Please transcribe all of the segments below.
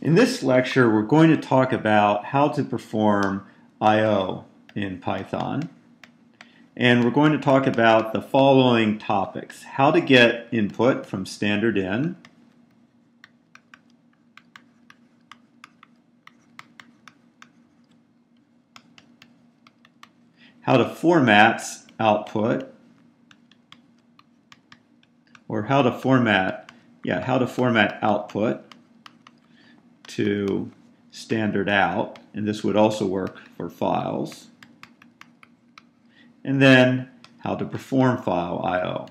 In this lecture, we're going to talk about how to perform I/O in Python. And we're going to talk about the following topics: how to get input from standard in, how to format output, or how to format output to standard out, and this would also work for files, and then how to perform file I/O.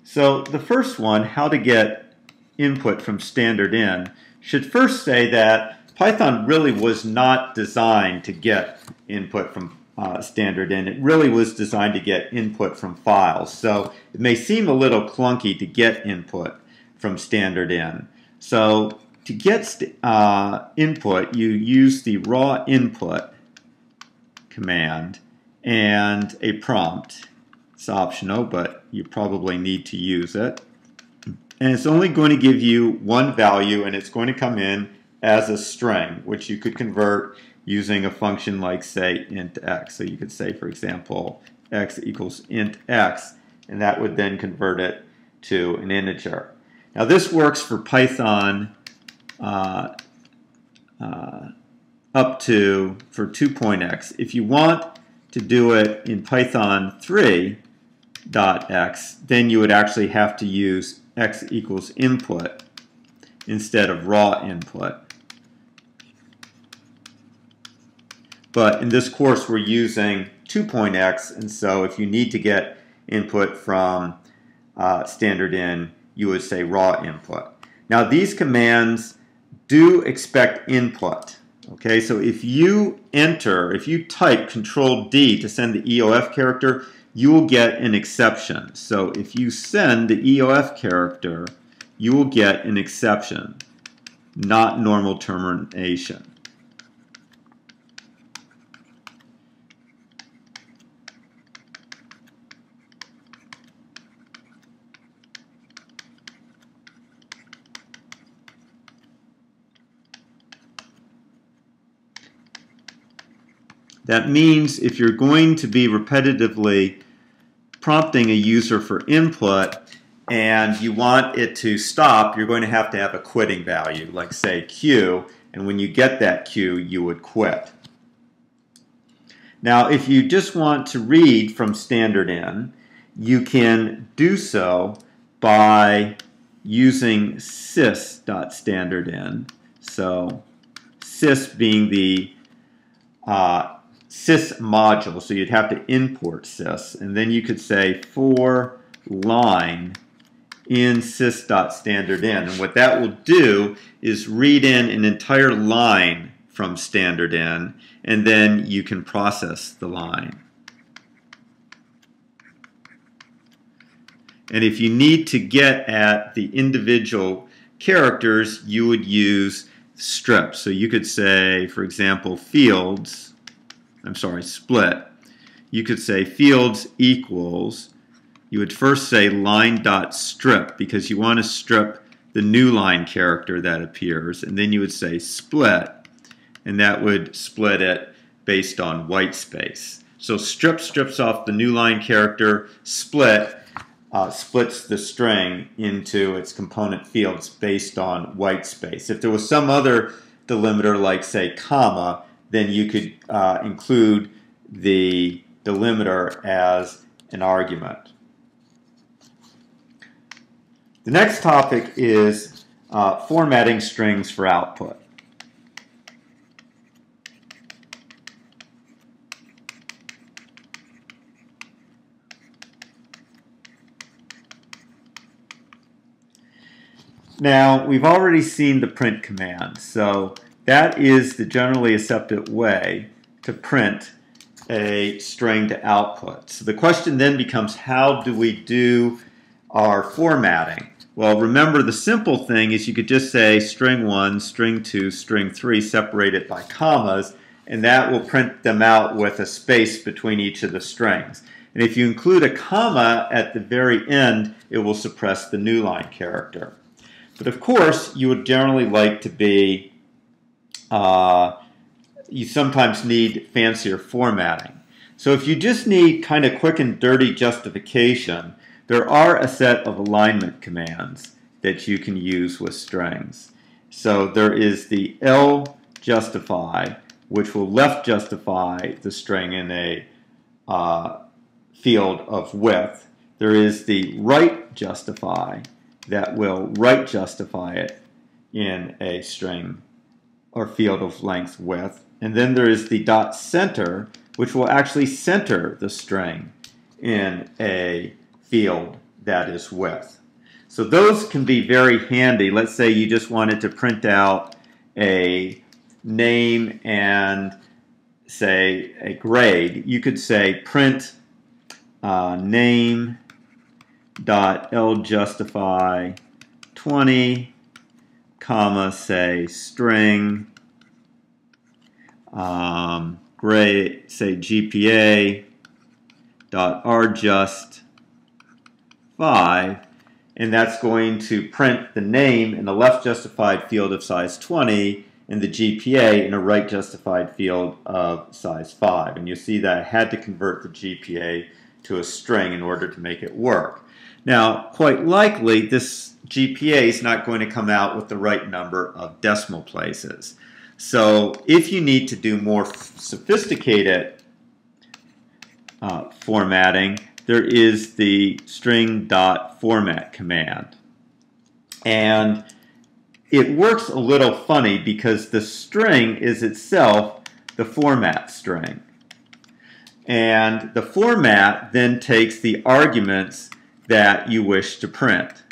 So the first one, how to get input from standard in, should first say that Python really was not designed to get input from standard in. It really was designed to get input from files. So it may seem a little clunky to get input from standard in. So to get input, you use the raw input command and a prompt. It's optional, but you probably need to use it. And it's only going to give you one value, and it's going to come in as a string, which you could convert using a function like, say, int x. So you could say, for example, x equals int x, and that would then convert it to an integer. Now this works for Python up to, for 2.x. If you want to do it in Python 3.x, then you would actually have to use x equals input instead of raw input. But in this course we're using 2.x, and so if you need to get input from standard in, you would say raw input. Now these commands do expect input. Okay, so if you type Control-D to send the EOF character, you will get an exception. So if you send the EOF character, you will get an exception, not normal termination. That means if you're going to be repetitively prompting a user for input and you want it to stop, you're going to have a quitting value, like say Q, and when you get that Q, you would quit. Now if you just want to read from standard in, you can do so by using sys.standardin. So sys being the sys module, so you'd have to import sys, and then you could say for line in sys.standardin, and what that will do is read in an entire line from standard in, and then you can process the line. And if you need to get at the individual characters, you would use strip. So you could say, for example, split. You could say fields equals, you would first say line.strip because you want to strip the new line character that appears, and then you would say split, and that would split it based on white space. So strip strips off the new line character, split splits the string into its component fields based on white space. If there was some other delimiter like, say, comma, then you could include the delimiter as an argument. The next topic is formatting strings for output. Now, we've already seen the print command, so that is the generally accepted way to print a string to output. So the question then becomes, how do we do our formatting? Well, remember the simple thing is you could just say string 1, string 2, string 3, separated by commas, and that will print them out with a space between each of the strings. And if you include a comma at the very end, it will suppress the new line character. But of course, you would generally like to be, you sometimes need fancier formatting. So if you just need kind of quick and dirty justification, there are a set of alignment commands that you can use with strings. So there is the L justify, which will left justify the string in a field of width. There is the right justify that will right justify it in a string or field of length width. And then there is the dot center, which will actually center the string in a field that is width. So those can be very handy. Let's say you just wanted to print out a name and say a grade. You could say print name dot L justify 20 comma say string grade say GPA dot R just 5, and that's going to print the name in the left justified field of size 20 and the GPA in a right justified field of size 5. And you see that I had to convert the GPA to a string in order to make it work. Now, quite likely, this GPA is not going to come out with the right number of decimal places. So if you need to do more sophisticated formatting, there is the string.format command. And it works a little funny because the string is itself the format string. And the format then takes the arguments that you wish to print.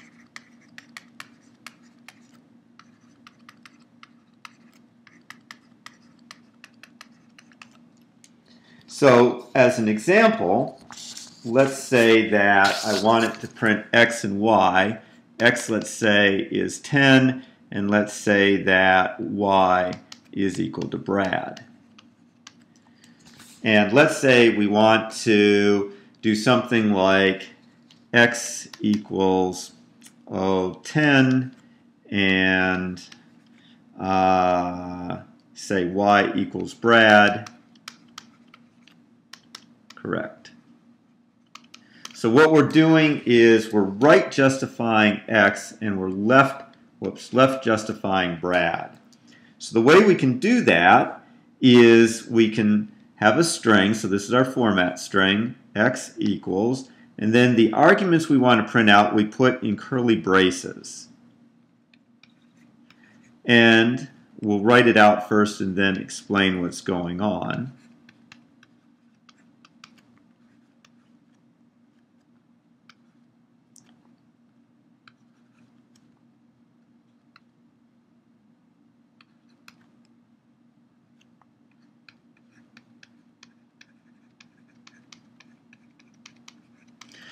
So as an example, let's say that I want it to print X and Y. X, let's say, is 10, and let's say that Y is equal to Brad. And let's say we want to do something like X equals 10 and say Y equals Brad. Correct. So what we're doing is we're right justifying X and we're left justifying Brad. So the way we can do that is we can have a string, so this is our format string, X equals, and then the arguments we want to print out we put in curly braces. And we'll write it out first and then explain what's going on.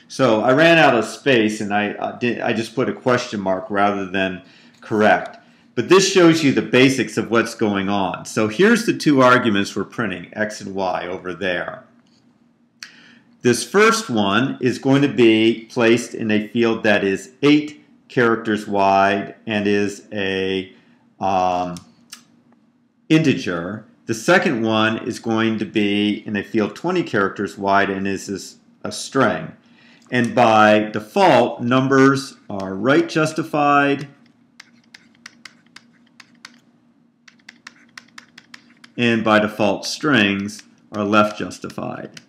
So I ran out of space and I just put a question mark rather than correct. But this shows you the basics of what's going on. So here's the two arguments we're printing, X and Y, over there. This first one is going to be placed in a field that is 8 characters wide and is a integer. The second one is going to be in a field 20 characters wide and is a string. And by default, numbers are right justified and by default, strings are left justified.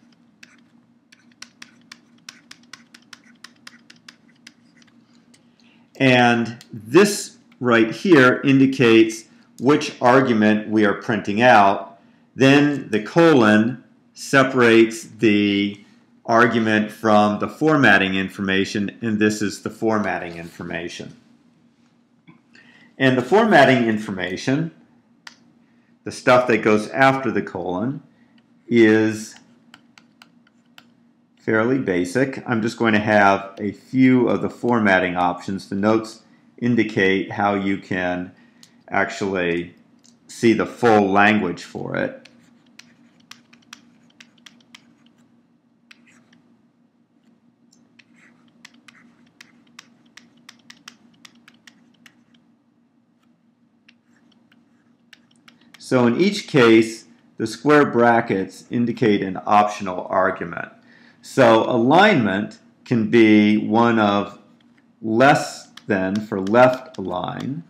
And this right here indicates which argument we are printing out. Then the colon separates the argument from the formatting information, and this is the formatting information. And the formatting information, the stuff that goes after the colon, is fairly basic. I'm just going to have a few of the formatting options. The notes indicate how you can actually see the full language for it. So in each case, the square brackets indicate an optional argument. So alignment can be one of less than for left align,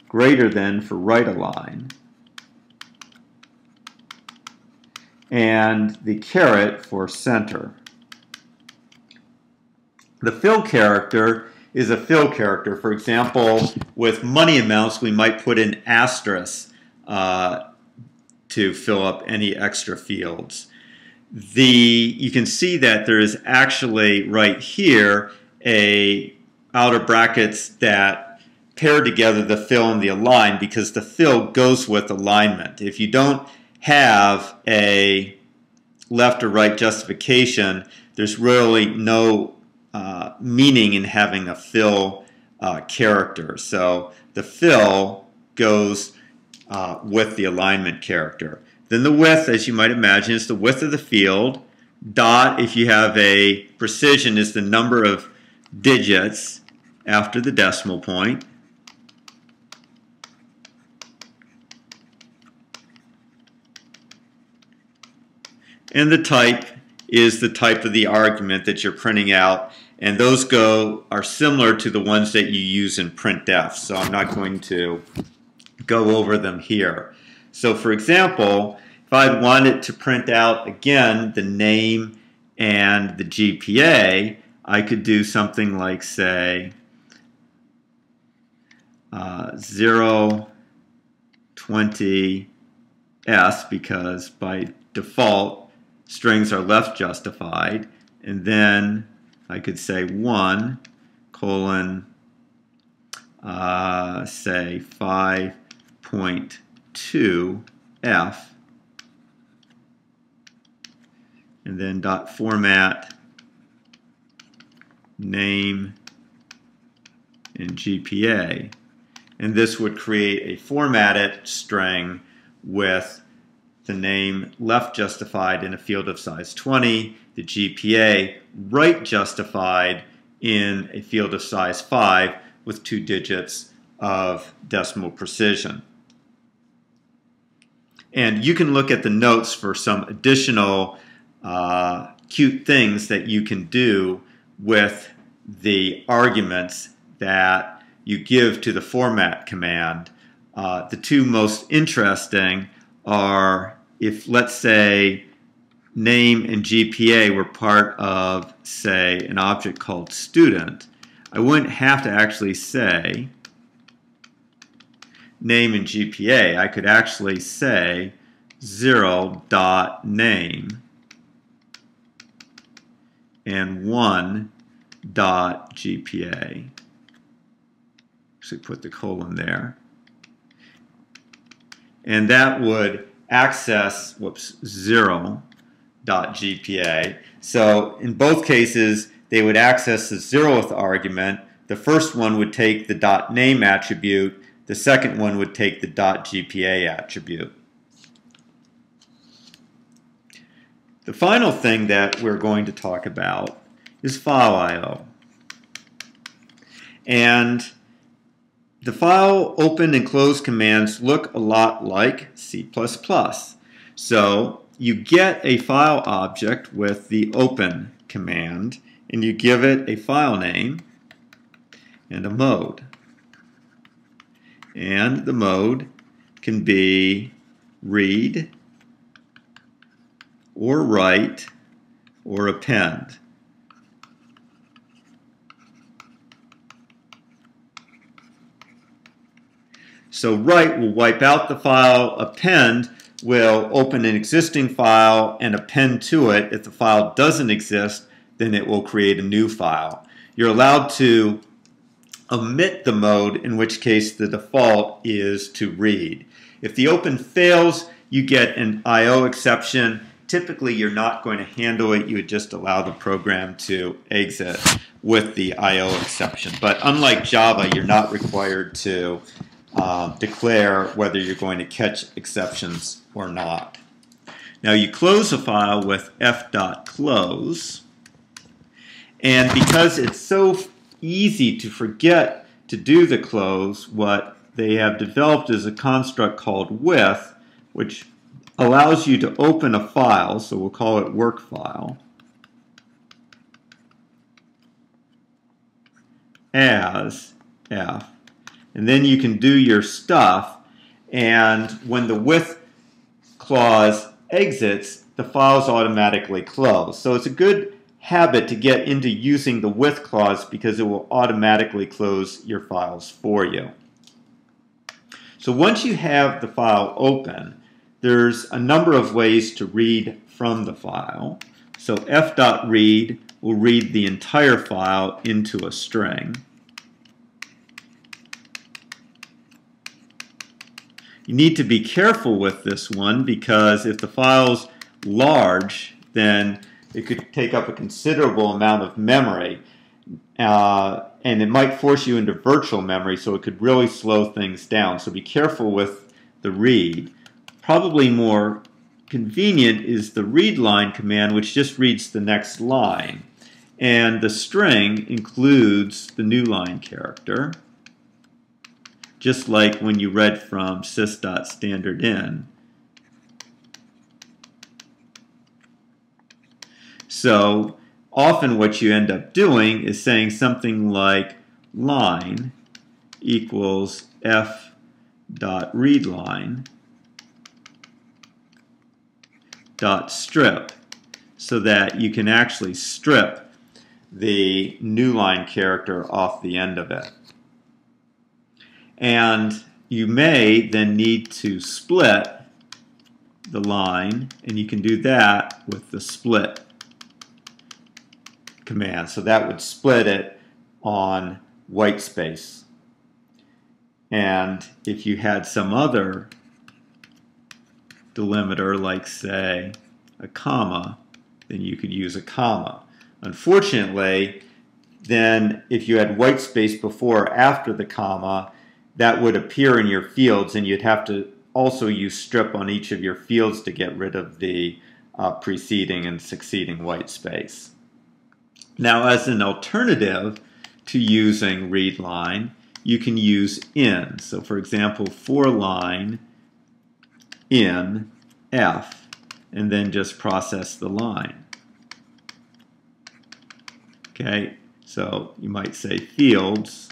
greater than for right align, and the caret for center. The fill character is a fill character. For example, with money amounts, we might put an asterisk to fill up any extra fields. You can see that there is actually right here a outer brackets that pair together the fill and the align, because the fill goes with alignment. If you don't have a left or right justification, there's really no meaning in having a fill character. So the fill goes with the alignment character. Then the width, as you might imagine, is the width of the field. Dot, if you have a precision, is the number of digits after the decimal point. And the type is the type of the argument that you're printing out. And those are similar to the ones that you use in printf. So I'm not going to go over them here. So for example, if I wanted to print out again the name and the GPA, I could do something like, say, 020S, because by default strings are left justified, and then I could say 1 colon say 5.2F, and then dot format name and GPA, and this would create a formatted string with the name left justified in a field of size 20, the GPA right justified in a field of size 5 with 2 digits of decimal precision. And you can look at the notes for some additional cute things that you can do with the arguments that you give to the format command. The two most interesting are if, let's say, name and GPA were part of, say, an object called student, I wouldn't have to actually say name and GPA. I could actually say 0.name and 1.GPA. Actually put the colon there. And that would access, 0.GPA. So in both cases, they would access the 0th argument. The first one would take the .name attribute. The second one would take the .GPA attribute. The final thing that we're going to talk about is PythonIO. And the file open and close commands look a lot like C++. So you get a file object with the open command, and you give it a file name and a mode. And the mode can be read or write or append. So write will wipe out the file, append will open an existing file and append to it. If the file doesn't exist, then it will create a new file. You're allowed to omit the mode, in which case the default is to read. If the open fails, you get an I/O exception. Typically, you're not going to handle it. You would just allow the program to exit with the I/O exception. But unlike Java, you're not required to declare whether you're going to catch exceptions or not. Now you close a file with f.close, and because it's so easy to forget to do the close, what they have developed is a construct called with, which allows you to open a file, so we'll call it work file, as f. And then you can do your stuff, and when the with clause exits, the file's automatically closed. So it's a good habit to get into using the with clause because it will automatically close your files for you. So once you have the file open, there's a number of ways to read from the file. So f.read will read the entire file into a string. You need to be careful with this one because if the file's large, then it could take up a considerable amount of memory, and it might force you into virtual memory, so it could really slow things down. So be careful with the read. Probably more convenient is the read line command, which just reads the next line. And the string includes the new line character, just like when you read from sys.standardin. So often what you end up doing is saying something like line equals f.readline dot strip, so that you can actually strip the new line character off the end of it. And you may then need to split the line, and you can do that with the split command. So that would split it on white space. And if you had some other delimiter, like say a comma, then you could use a comma. Unfortunately, then if you had white space before or after the comma, that would appear in your fields, and you'd have to also use strip on each of your fields to get rid of the preceding and succeeding white space. Now, as an alternative to using read line, you can use in. So for example, for line in f, and then just process the line. Okay, so you might say fields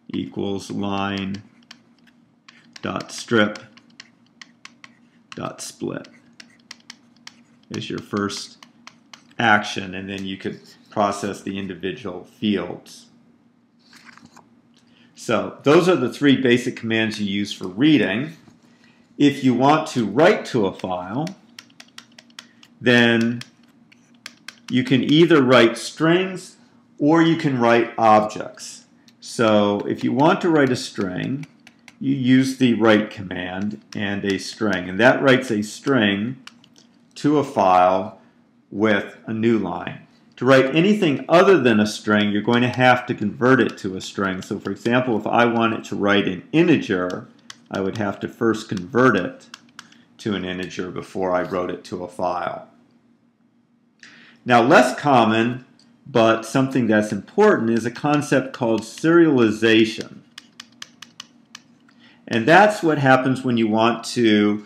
equals line dot strip dot split is your first action, and then you could process the individual fields. So those are the three basic commands you use for reading. If you want to write to a file, then you can either write strings or you can write objects. So if you want to write a string, you use the write command and a string, and that writes a string to a file with a new line. To write anything other than a string, you're going to have to convert it to a string. So for example, if I wanted to write an integer, I would have to first convert it to an integer before I wrote it to a file. Now, less common, but something that's important, is a concept called serialization. And that's what happens when you want to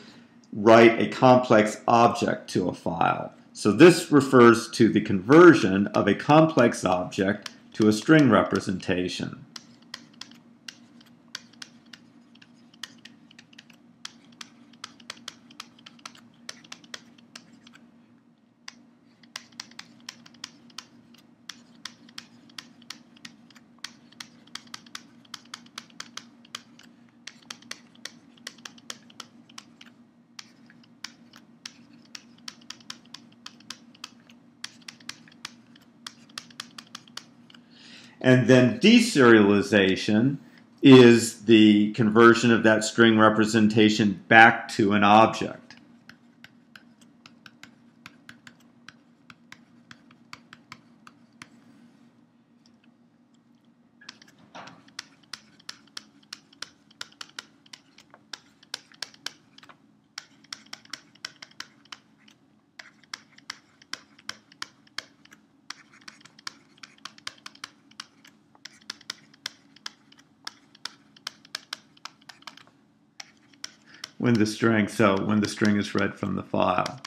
write a complex object to a file. So this refers to the conversion of a complex object to a string representation. And then deserialization is the conversion of that string representation back to an object. when the string is read from the file.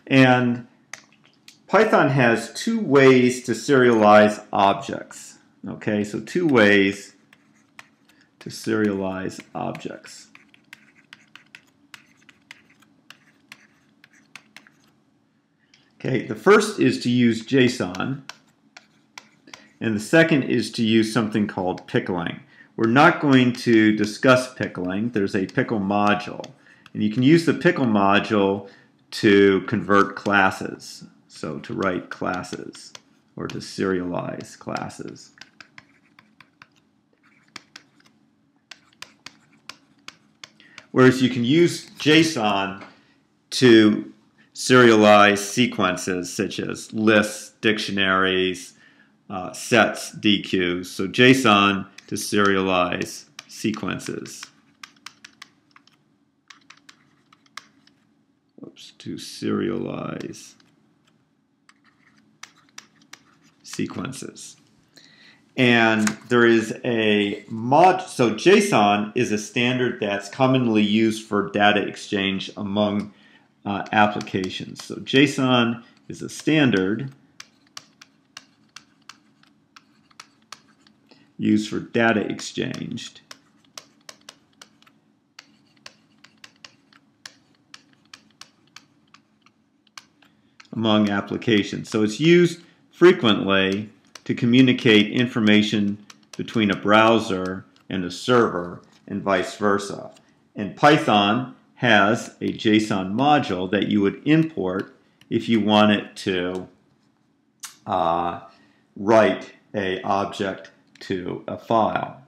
And Python has two ways to serialize objects. Okay, so two ways to serialize objects. Okay, the first is to use JSON, and the second is to use something called pickling. We're not going to discuss pickling. There's a pickle module, and you can use the pickle module to convert classes, so to write classes or to serialize classes. Whereas you can use JSON to serialize sequences such as lists, dictionaries, sets, DQs. So JSON to serialize sequences. To serialize sequences. And there is a so JSON is a standard that's commonly used for data exchange among applications. So JSON is a standard used for data exchange among applications. So it's used frequently to communicate information between a browser and a server and vice versa. And Python has a JSON module that you would import if you wanted to write an object to a file.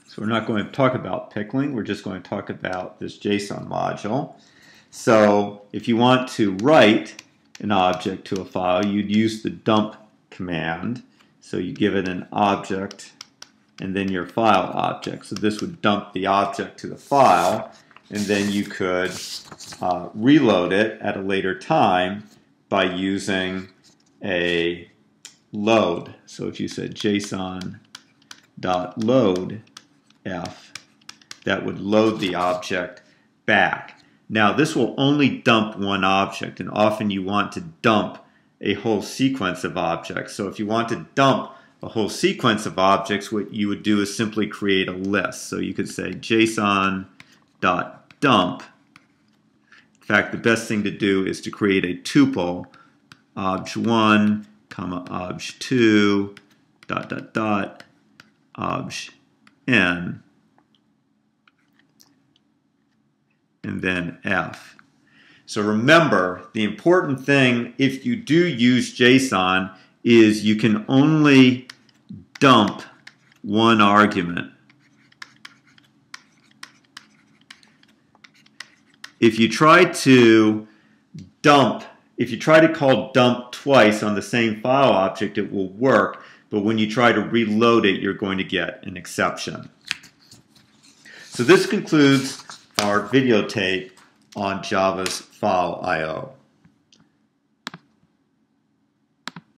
So we're not going to talk about pickling, we're just going to talk about this JSON module. So if you want to write an object to a file, you'd use the dump command. So you give it an object and then your file object. So this would dump the object to the file, and then you could reload it at a later time by using a load. So if you said JSON.load f, that would load the object back. Now this will only dump one object, and often you want to dump a whole sequence of objects. So if you want to dump a whole sequence of objects, what you would do is simply create a list. So you could say JSON.dump. In fact, the best thing to do is to create a tuple, obj1, obj2, ... obj_n, and then f. So remember, the important thing if you do use JSON is you can only dump one argument. If you try to call dump twice on the same file object, it will work, but when you try to reload it, you're going to get an exception. So this concludes our videotape on Java's PythonIO.